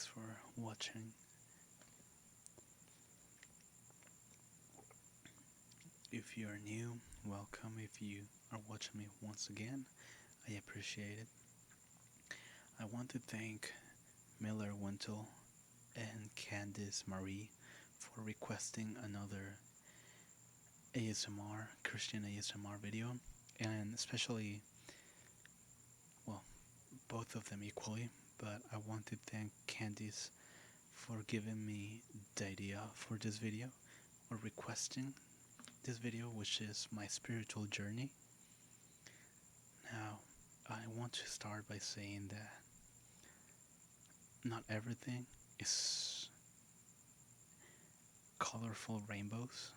Thanks for watching. If you are new, welcome. If you are watching me once again, I appreciate it. I want to thank Miller Wintle and Kandice Marie for requesting another ASMR, Christian ASMR video, and especially, well, both of them equally, but I want to thank Kandice for giving me the idea for this video or requesting this video, which is my spiritual journey. Now, I want to start by saying that not everything is colorful rainbows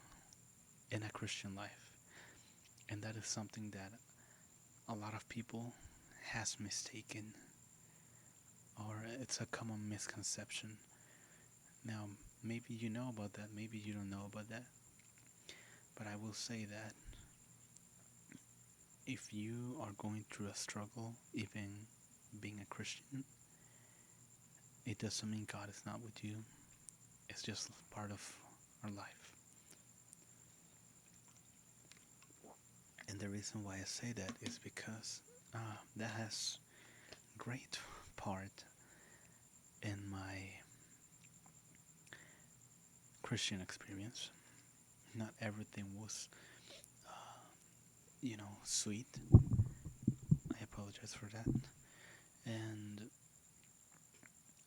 in a Christian life, and that is something that a lot of people has mistaken, or it's a common misconception. Now, maybe you know about that, maybe you don't know about that, but I will say that if you are going through a struggle, even being a Christian, it doesn't mean God is not with you. It's just part of our life. And the reason why I say that is because that has great part in my Christian experience. Not everything was, sweet. I apologize for that. And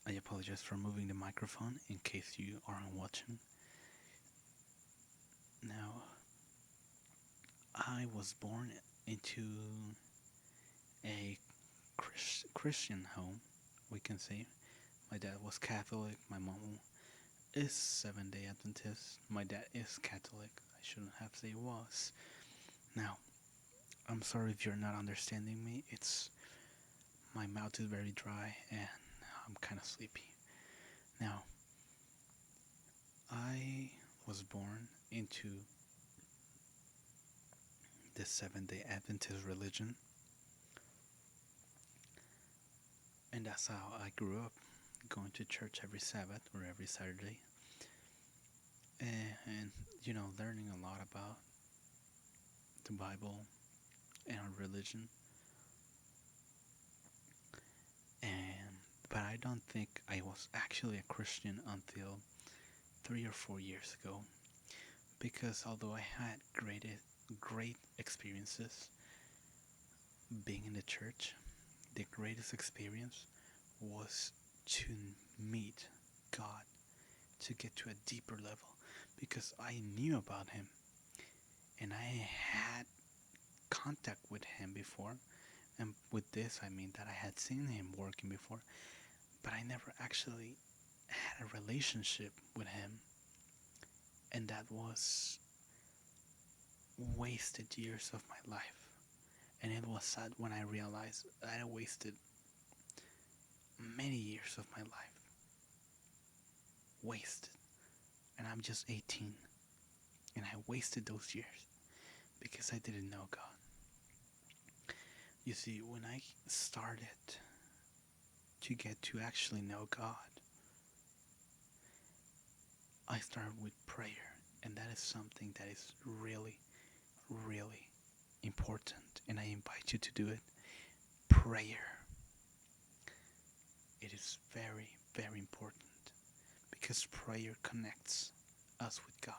I apologize for moving the microphone in case you aren't watching. Now, I was born into a Christian home, we can say. My dad was Catholic, my mom is Seventh-day Adventist, my dad is Catholic. I shouldn't have said was. Now, I'm sorry if you're not understanding me. It's my mouth is very dry and I'm kind of sleepy. Now, I was born into the Seventh-day Adventist religion, and that's how I grew up, going to church every Sabbath or every Saturday, and learning a lot about the Bible and our religion. But I don't think I was actually a Christian until 3 or 4 years ago, because although I had great experiences being in the church, the greatest experience was to meet God, to get to a deeper level, because I knew about Him and I had contact with Him before. And with this, I mean that I had seen Him working before, but I never actually had a relationship with Him. And that was wasted years of my life. And it was sad when I realized that I wasted many years of my life. Wasted. And I'm just 18. And I wasted those years because I didn't know God. You see, when I started to get to actually know God, I started with prayer. And that is something that is really, really important. And I invite you to do it. Prayer. It is very, very important, because prayer connects us with God.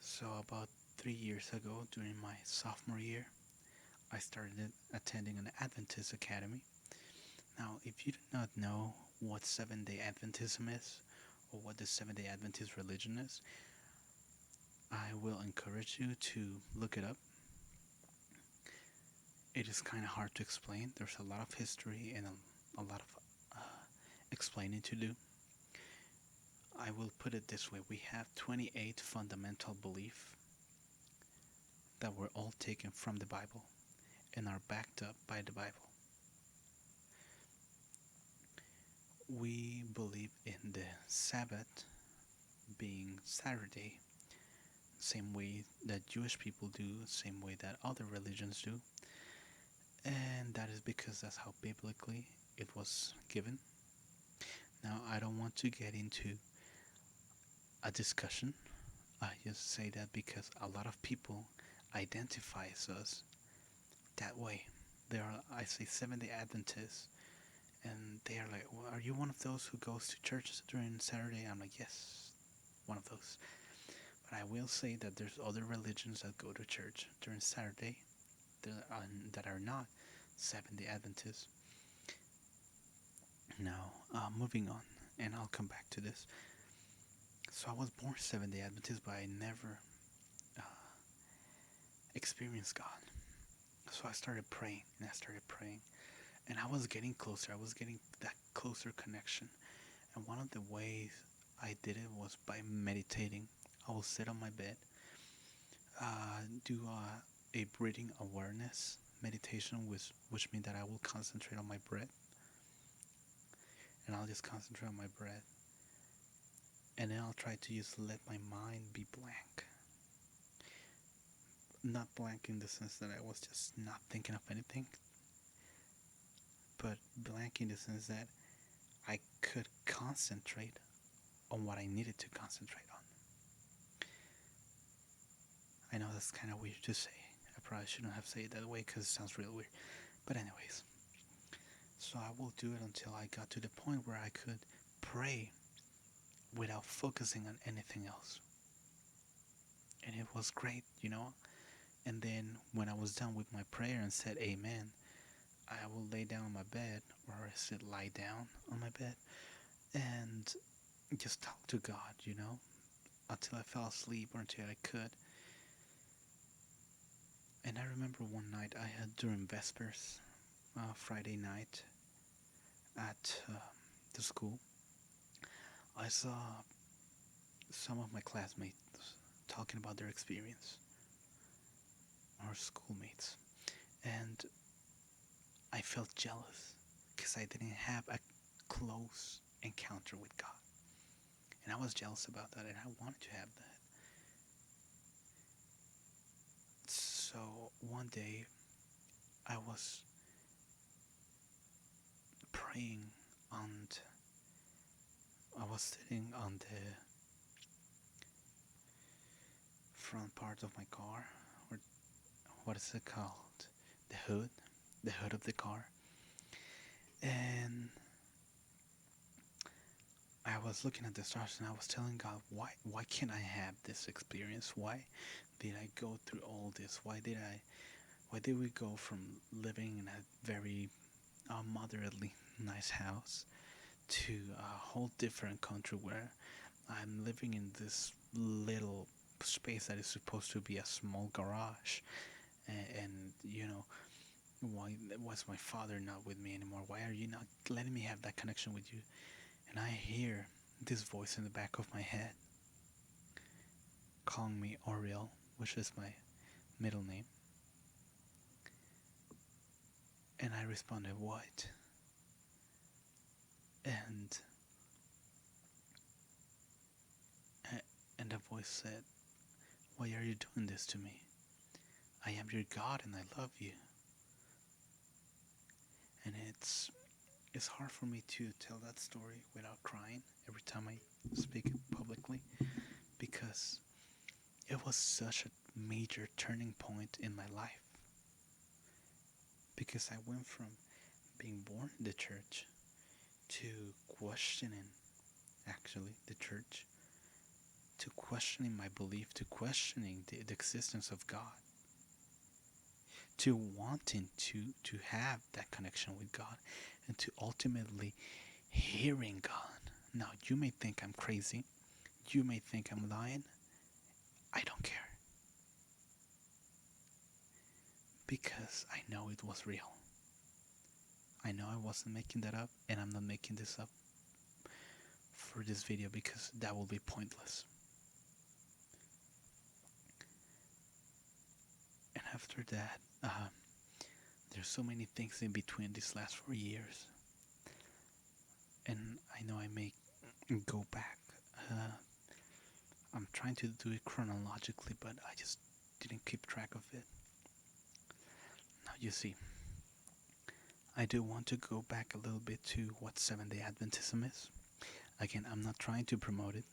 So about 3 years ago, during my sophomore year, I started attending an Adventist academy. Now, if you do not know what Seventh-day Adventism is, or what the Seventh-day Adventist religion is, I will encourage you to look it up. It is kind of hard to explain. There's a lot of history and a lot of explaining to do. I will put it this way. We have 28 fundamental beliefs that were all taken from the Bible and are backed up by the Bible. We believe in the Sabbath being Saturday, same way that Jewish people do, same way that other religions do. And that is because that's how biblically it was given. Now, I don't want to get into a discussion. I just say that because a lot of people identifies us that way. There are, I say, Seventh-day Adventists, and they are like, well, "Are you one of those who goes to church during Saturday?" I'm like, "Yes, one of those." But I will say that there's other religions that go to church during Saturday that are not Seventh-day Adventists. Now, moving on, and I'll come back to this. So I was born Seventh-day Adventist, but I never uh, experienced God. So I started praying, and I started praying, and I was getting closer. I was getting that closer connection. And one of the ways I did it was by meditating. I will sit on my bed, do a breathing awareness meditation, which means that I will concentrate on my breath, and I'll just concentrate on my breath, and then I'll try to just let my mind be blank. Not blank in the sense that I was just not thinking of anything, but blank in the sense that I could concentrate on what I needed to concentrate on. I know that's kind of weird to say. I probably shouldn't have said it that way because it sounds real weird. But anyways, so I will do it until I got to the point where I could pray without focusing on anything else. And it was great, you know. And then when I was done with my prayer and said amen, I will lay down on my bed, or I said lie down on my bed, and just talk to God, you know, until I fell asleep or until I could. And I remember one night I had during Vespers, Friday night at the school, I saw some of my classmates talking about their experience, or schoolmates, and I felt jealous because I didn't have a close encounter with God. And I was jealous about that, and I wanted to have that. So one day I was praying, and I was sitting on the front part of my car, or what is it called? The hood of the car. And I was looking at the stars, and I was telling God, why can't I have this experience? Why did I go through all this? Why did we go from living in a very moderately nice house to a whole different country where I'm living in this little space that is supposed to be a small garage, and you know, why was my father not with me anymore? Why are you not letting me have that connection with you? And I hear this voice in the back of my head calling me Oriel, which is my middle name. And I responded, "What?" And and the voice said, "Why are you doing this to me? I am your God and I love you." And it's hard for me to tell that story without crying every time I speak publicly, because it was such a major turning point in my life. Because I went from being born in the church to questioning, actually, the church, to questioning my belief, to questioning the existence of God, to wanting to have that connection with God, and to ultimately hearing God. Now, you may think I'm crazy, you may think I'm lying. I don't care, because I know it was real. I know I wasn't making that up, and I'm not making this up for this video because that will be pointless. And after that, there's so many things in between these last 4 years, and I know I may go back. I'm trying to do it chronologically, but I just didn't keep track of it. Now you see, I do want to go back a little bit to what Seventh day Adventism is. Again, I'm not trying to promote it.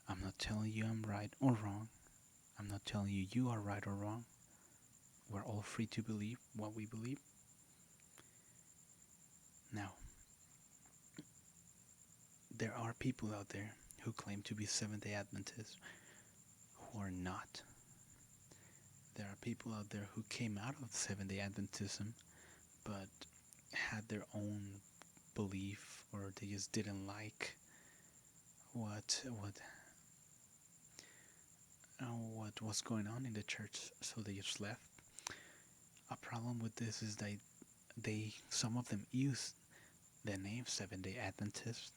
I'm not telling you I'm right or wrong. I'm not telling you you are right or wrong. We're all free to believe what we believe. Now, there are people out there who claim to be Seventh day Adventists who are not. There are people out there who came out of Seventh day Adventism but had their own belief, or they just didn't like what was going on in the church, so they just left. A problem with this is that some of them use the name Seventh day Adventist.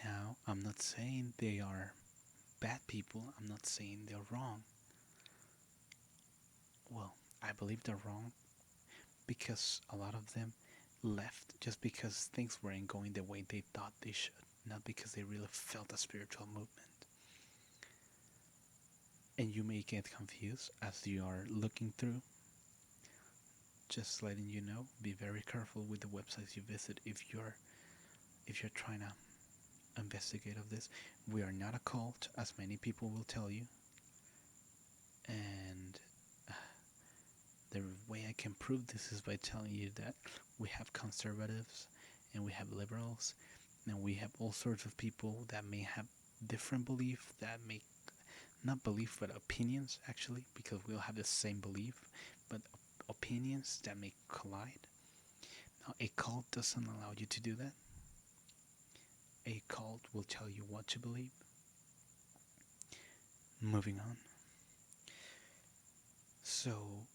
Now, I'm not saying they are bad people, I'm not saying they're wrong. Well, I believe they're wrong because a lot of them left just because things weren't going the way they thought they should, not because they really felt a spiritual movement. And you may get confused as you are looking through. Just letting you know, be very careful with the websites you visit if you're trying to investigate of this. We are not a cult, as many people will tell you. And the way I can prove this is by telling you that we have conservatives and we have liberals and we have all sorts of people that may have different belief, that may not belief but opinions, actually, because we all have the same belief, but opinions that may collide. Now, a cult doesn't allow you to do that. A cult will tell you what to believe. Moving on. So,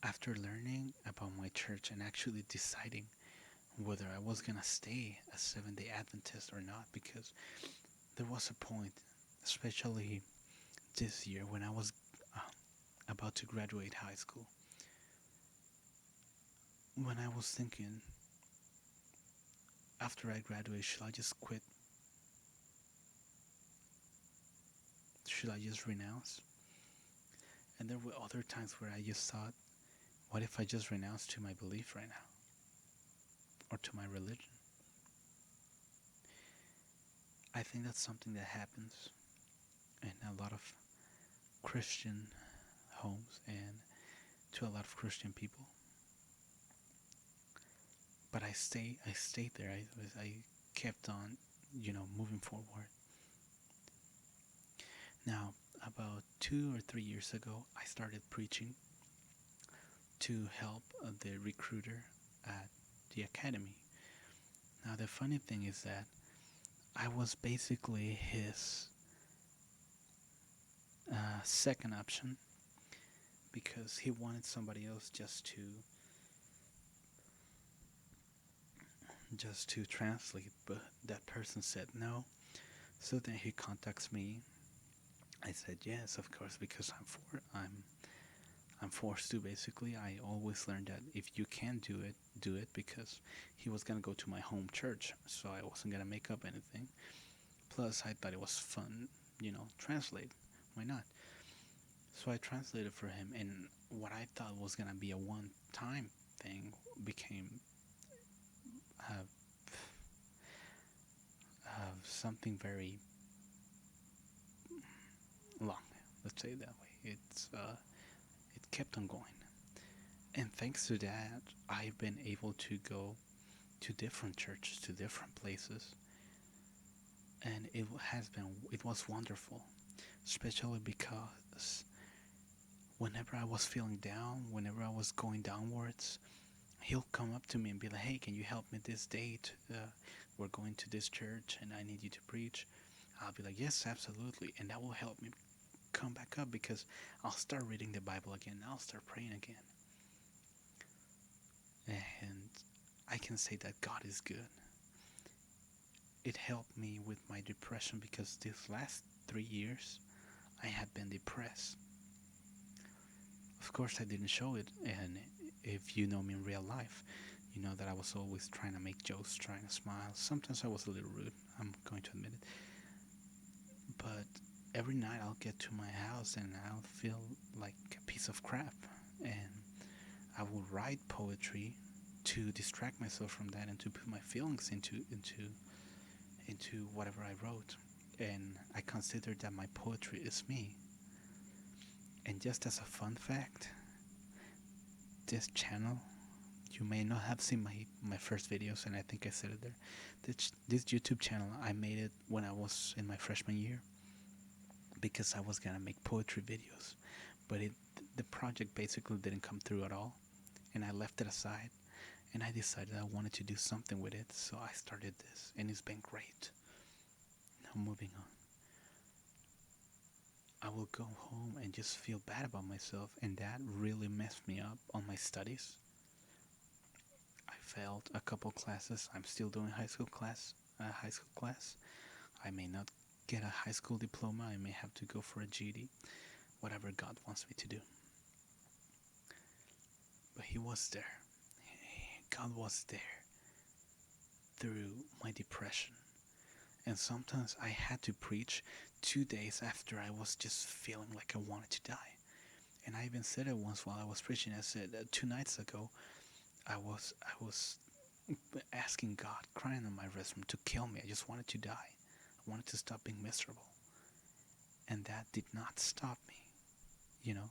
after learning about my church and actually deciding whether I was gonna stay a Seventh day Adventist or not, because there was a point, especially this year when I was about to graduate high school, when I was thinking, after I graduate, should I just quit? Should I just renounce? And there were other times where I just thought, what if I just renounce to my belief right now? Or to my religion? I think that's something that happens in a lot of Christian homes and to a lot of Christian people. But I stayed there. I kept on, moving forward. Now, about 2 or 3 years ago, I started preaching to help the recruiter at the academy. Now, the funny thing is that I was basically his second option, because he wanted somebody else just to translate, but that person said no. So then he contacts me. I said yes, of course, because I'm forced to. Basically, I always learned that if you can do it, because he was gonna go to my home church, so I wasn't gonna make up anything. Plus, I thought it was fun, translate. Why not? So I translated for him, and what I thought was gonna be a one-time thing became uh, something very long. Let's say it that way. It kept on going, and thanks to that, I've been able to go to different churches, to different places, and it was wonderful, especially because whenever I was feeling down, whenever I was going downwards, he'll come up to me and be like, hey, can you help me this date? We're going to this church and I need you to preach. I'll be like, yes, absolutely. And that will help me come back up, because I'll start reading the Bible again. I'll start praying again. And I can say that God is good. It helped me with my depression, because these last 3 years I had been depressed. Of course, I didn't show it, and if you know me in real life, you know that I was always trying to make jokes, trying to smile. Sometimes I was a little rude, I'm going to admit it. But every night I'll get to my house and I'll feel like a piece of crap, and I will write poetry to distract myself from that and to put my feelings into whatever I wrote. And I consider that my poetry is me. And just as a fun fact, this channel, you may not have seen my first videos, and I think I said it there. This YouTube channel, I made it when I was in my freshman year because I was gonna make poetry videos, but the project basically didn't come through at all, and I left it aside. And I decided I wanted to do something with it, so I started this, and it's been great. Now moving on. I will go home and just feel bad about myself, and that really messed me up on my studies. I failed a couple classes. I'm still doing high school class. I may not get a high school diploma. I may have to go for a GED, whatever God wants me to do. But He was there. God was there through my depression. And sometimes I had to preach 2 days after I was just feeling like I wanted to die. And I even said it once while I was preaching. I said 2 nights ago, I was asking God, crying in my restroom to kill me. I just wanted to die. I wanted to stop being miserable. And that did not stop me. You know,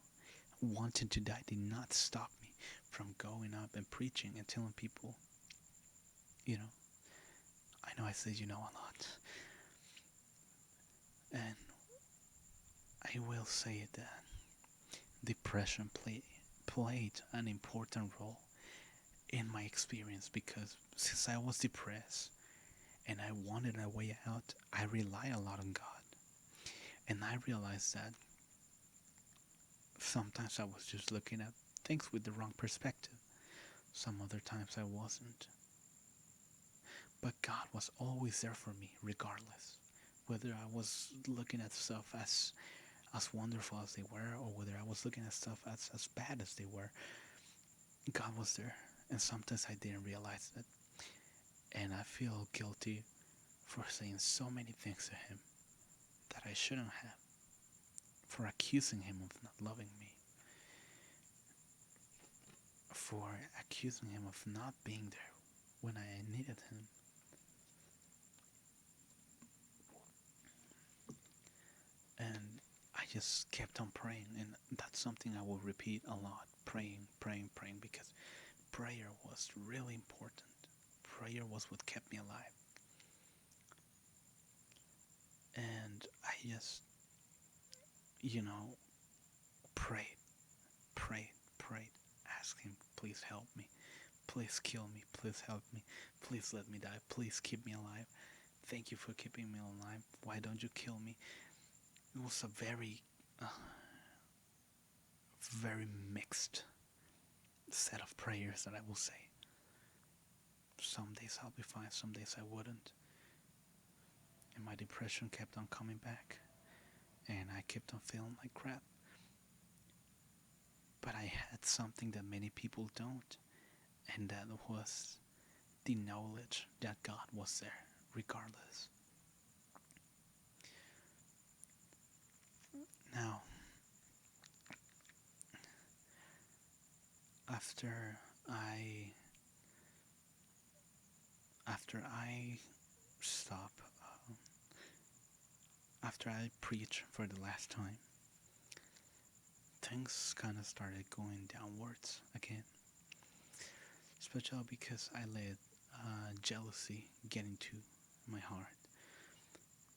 wanting to die did not stop me from going up and preaching and telling people, you know, I know I said a lot. And I will say that depression played an important role in my experience, because since I was depressed and I wanted a way out, I rely a lot on God. And I realized that sometimes I was just looking at things with the wrong perspective. Some other times I wasn't. But God was always there for me, regardless. Whether I was looking at stuff as wonderful as they were, or whether I was looking at stuff as bad as they were, God was there. And sometimes I didn't realize that. And I feel guilty for saying so many things to Him that I shouldn't have, for accusing Him of not loving me, for accusing Him of not being there when I needed Him. And I just kept on praying, and that's something I will repeat a lot: praying, praying, praying, because prayer was really important. Prayer was what kept me alive. And I just, you know, prayed, prayed, prayed, asked Him, please help me, please kill me, please help me, please let me die, please keep me alive. Thank you for keeping me alive. Why don't you kill me? It was a very mixed set of prayers that I will say. Some days I'll be fine, some days I wouldn't. And my depression kept on coming back, and I kept on feeling like crap. But I had something that many people don't, and that was the knowledge that God was there, regardless. Now, after I after I stop, after I preach for the last time, things kind of started going downwards again. Especially because I let jealousy get into my heart.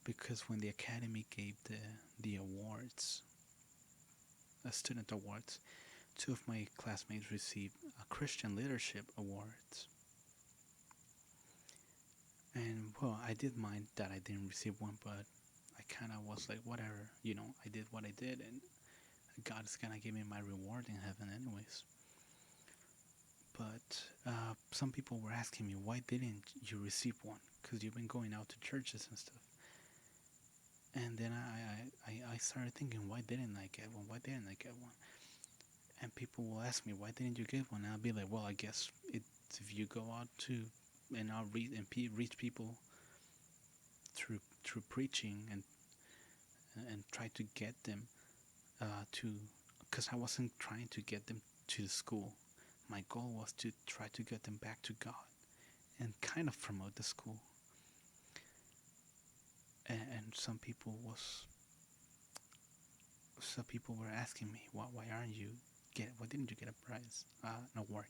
Because when the academy gave the awards, student awards, two of my classmates received a Christian leadership awards. And well, I did mind that I didn't receive one, but I kind of was like, whatever, I did what I did, and God is gonna give me my reward in heaven anyways. But some people were asking me, why didn't you receive one? Because you've been going out to churches and stuff. And then I started thinking, why didn't I get one? Why didn't I get one? And people will ask me, why didn't you get one? And I'll be like, well, I guess if you go out and I'll reach people through preaching and try to get them to, because I wasn't trying to get them to the school. My goal was to try to get them back to God and kind of promote the school. And some people were asking me, why aren't you why didn't you get a prize, an award?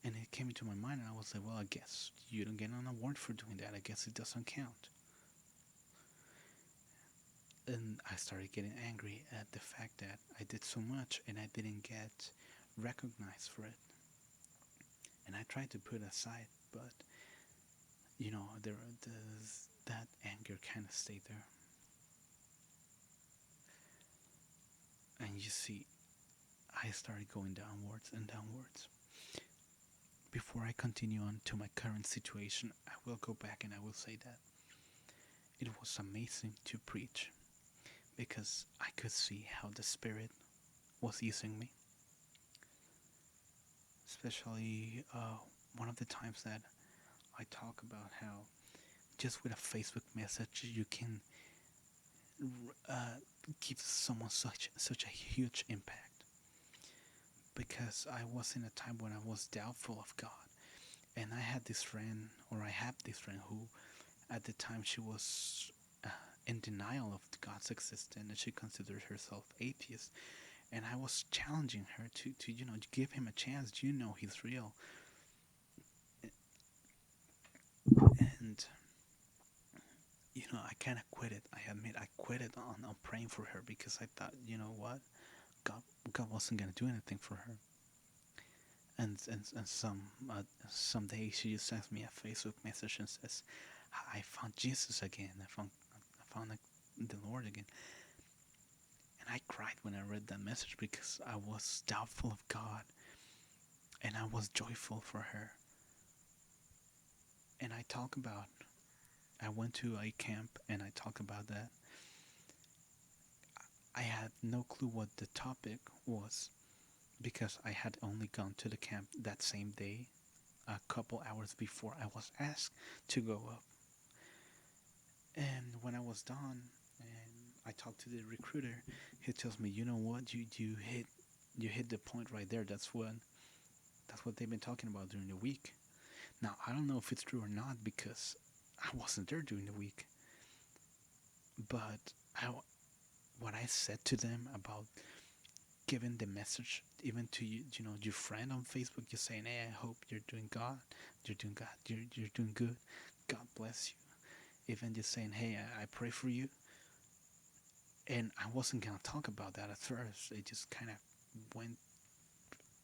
And it came into my mind, and I was like, well, I guess you don't get an award for doing that. I guess it doesn't count. And I started getting angry at the fact that I did so much and I didn't get recognized for it. And I tried to put it aside, but that anger kind of stayed there. And you see, I started going downwards and downwards. Before I continue on to my current situation, I will go back and I will say that it was amazing to preach because I could see how the Spirit was using me. Especially one of the times that I talk about how just with a Facebook message you can uh, give someone such a huge impact. Because I was in a time when I was doubtful of God, and I had this friend, or I have this friend who, at the time, she was in denial of God's existence, and she considered herself atheist. And I was challenging her to give him a chance. He's real. And I kind of quit it. I admit I quit it on praying for her because I thought, you know what, God God wasn't gonna do anything for her. And some day she just sends me a Facebook message and says, "I found Jesus again. I found the Lord again." And I cried when I read that message because I was doubtful of God, and I was joyful for her. And I went to a camp and I talk about that. I had no clue what the topic was because I had only gone to the camp that same day, a couple hours before I was asked to go up. And when I was done and I talked to the recruiter, he tells me, "You know what? You hit the point right there. That's what they've been talking about during the week." Now, I don't know if it's true or not because I wasn't there during the week. But I, what I said to them about giving the message even to your friend on Facebook, just saying, "Hey, I hope you're doing good. God bless you." Even just saying, "Hey, I pray for you." And I wasn't gonna talk about that at first. It just kind of went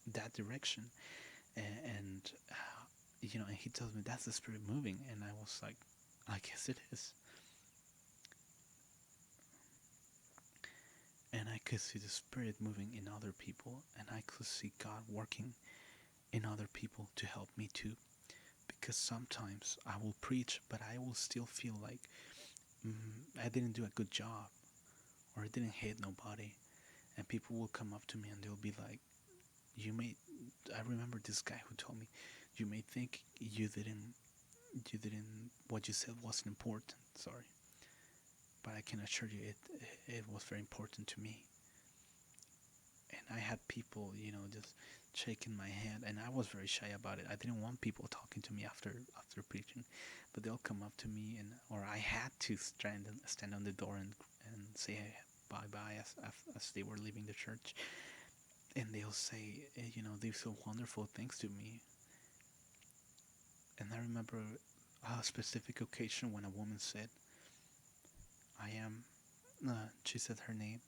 that direction, and he tells me that's the Spirit moving, and I was like, I guess it is. And I could see the Spirit moving in other people, and I could see God working in other people to help me too. Because sometimes I will preach, but I will still feel like I didn't do a good job, or I didn't hit nobody. And people will come up to me and they'll be like, "You may." I remember this guy who told me, "You may think you didn't. What you said wasn't important. Sorry, but I can assure you, it was very important to me." And I had people, just shaking my hand, and I was very shy about it. I didn't want people talking to me after preaching, but they'll come up to me, or I had to stand on the door and say bye bye as they were leaving the church, and they'll say, these so wonderful things to me. And I remember a specific occasion when a woman said, "I am," she said her name,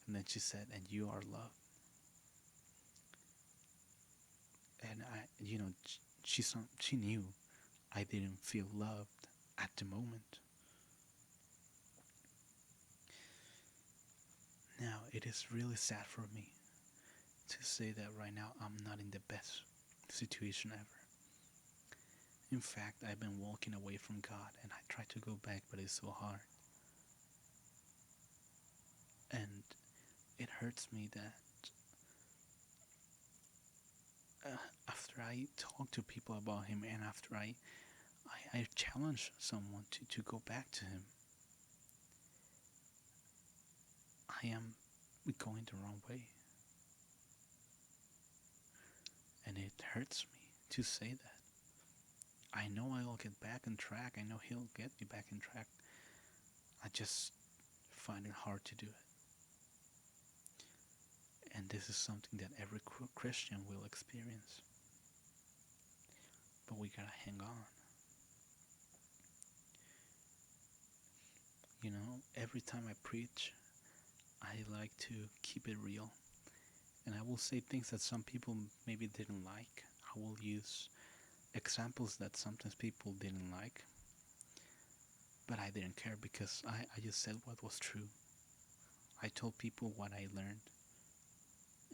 and then she said, "And you are loved." And she knew I didn't feel loved at the moment. Now, it is really sad for me to say that right now I'm not in the best situation ever. In fact, I've been walking away from God and I try to go back, but it's so hard. And it hurts me that after I talk to people about Him and after I challenge someone to go back to Him, I am going the wrong way. And it hurts me to say that. I know I'll get back on track. I know he'll get me back on track. I just find it hard to do it. And this is something that every Christian will experience. But we gotta hang on. You know, every time I preach, I like to keep it real. And I will say things that some people maybe didn't like. I will use examples that sometimes people didn't like. But I didn't care because I just said what was true. I told people what I learned.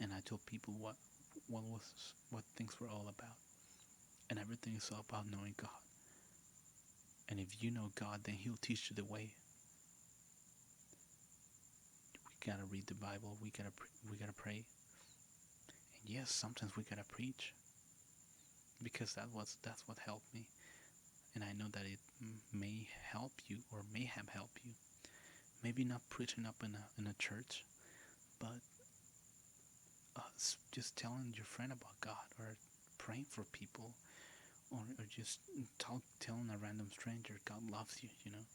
And I told people what things were all about. And everything is all about knowing God. And if you know God, then He'll teach you the way. We gotta read the Bible. We gotta pray. And yes, sometimes we gotta preach, because that's what helped me. And I know that it may help you, or may have helped you. Maybe not preaching up in a church, but just telling your friend about God, or praying for people, or just telling a random stranger God loves you. You know.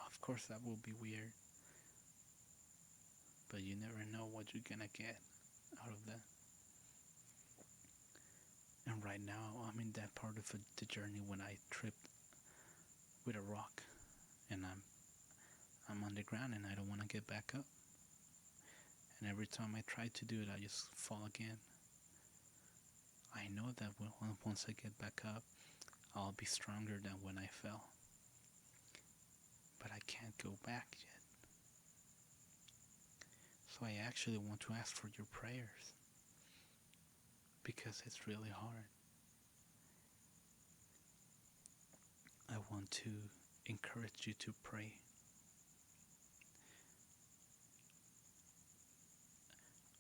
Of course, that will be weird, but you never know what you're gonna get out of that. And right now, I'm in that part of the journey when I tripped with a rock, and I'm on the ground, and I don't want to get back up. And every time I try to do it, I just fall again. I know that once I get back up, I'll be stronger than when I fell. But I can't go back yet. So I actually want to ask for your prayers, because it's really hard. I want to encourage you to pray.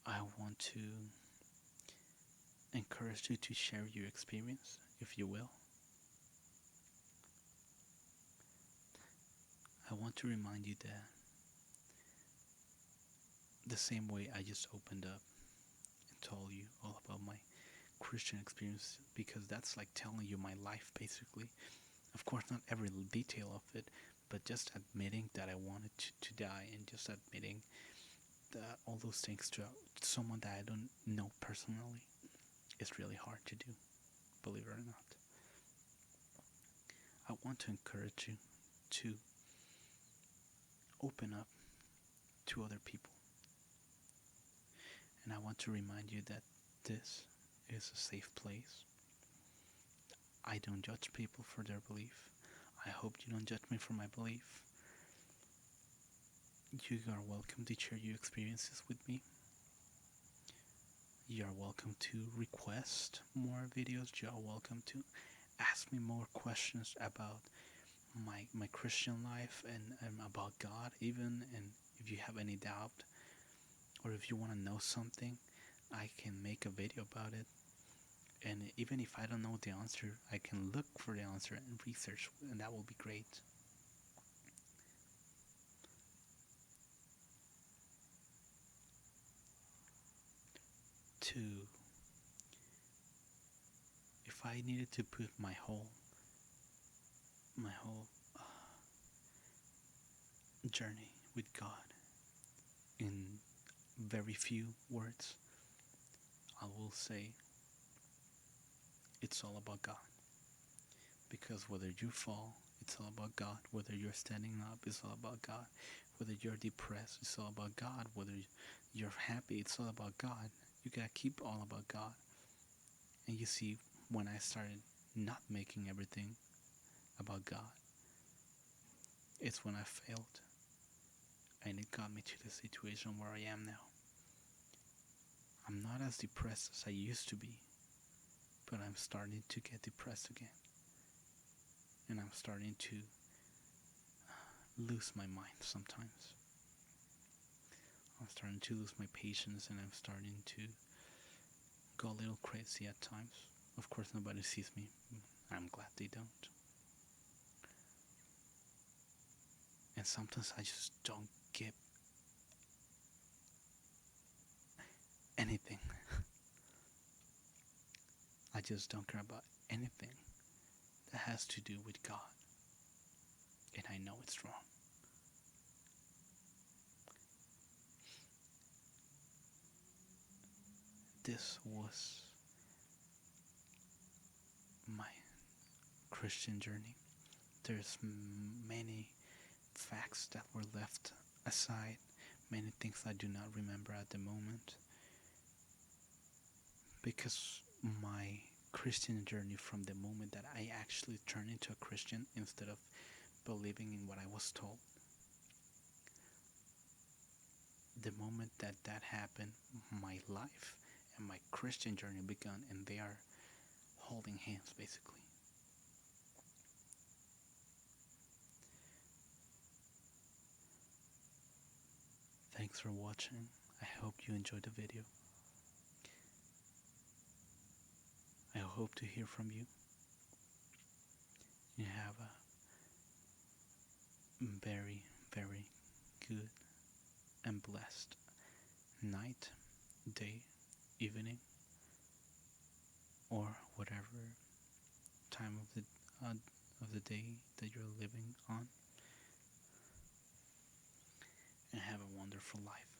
I want to encourage you to share your experience, if you will. I want to remind you that the same way I just opened up and told you all about my Christian experience, because that's like telling you my life basically. Of course, not every detail of it, but just admitting that I wanted to die, and just admitting that all those things to someone that I don't know personally is really hard to do, believe it or not. I want to encourage you to open up to other people. And I want to remind you that this is a safe place. I don't judge people for their belief. I hope you don't judge me for my belief. You are welcome to share your experiences with me. You are welcome to request more videos. You are welcome to ask me more questions about my Christian life, and about God even. And if you have any doubt, or if you want to know something, I can make a video about it. And even if I don't know the answer, I can look for the answer and research, and that will be great. If I needed to put my whole journey with God in very few words, I will say it's all about God. Because whether you fall, it's all about God. Whether you're standing up, it's all about God. Whether you're depressed, it's all about God. Whether you're happy, it's all about God. You gotta keep all about God. And you see, when I started not making everything about God, it's when I failed. And it got me to the situation where I am now. I'm not as depressed as I used to be, but I'm starting to get depressed again. And I'm starting to lose my mind sometimes. I'm starting to lose my patience, and I'm starting to go a little crazy at times. Of course, nobody sees me. I'm glad they don't. And sometimes I just don't skip anything. I just don't care about anything that has to do with God. And I know it's wrong. This was my Christian journey. There's many facts that were left aside, many things I do not remember at the moment, because my Christian journey, from the moment that I actually turned into a Christian instead of believing in what I was told, the moment that that happened, my life and my Christian journey began, and they are holding hands basically. Thanks for watching. I hope you enjoyed the video. I hope to hear from you. You have a very, very good and blessed night, day, evening, or whatever time of the day that you're living on. And have a wonderful life.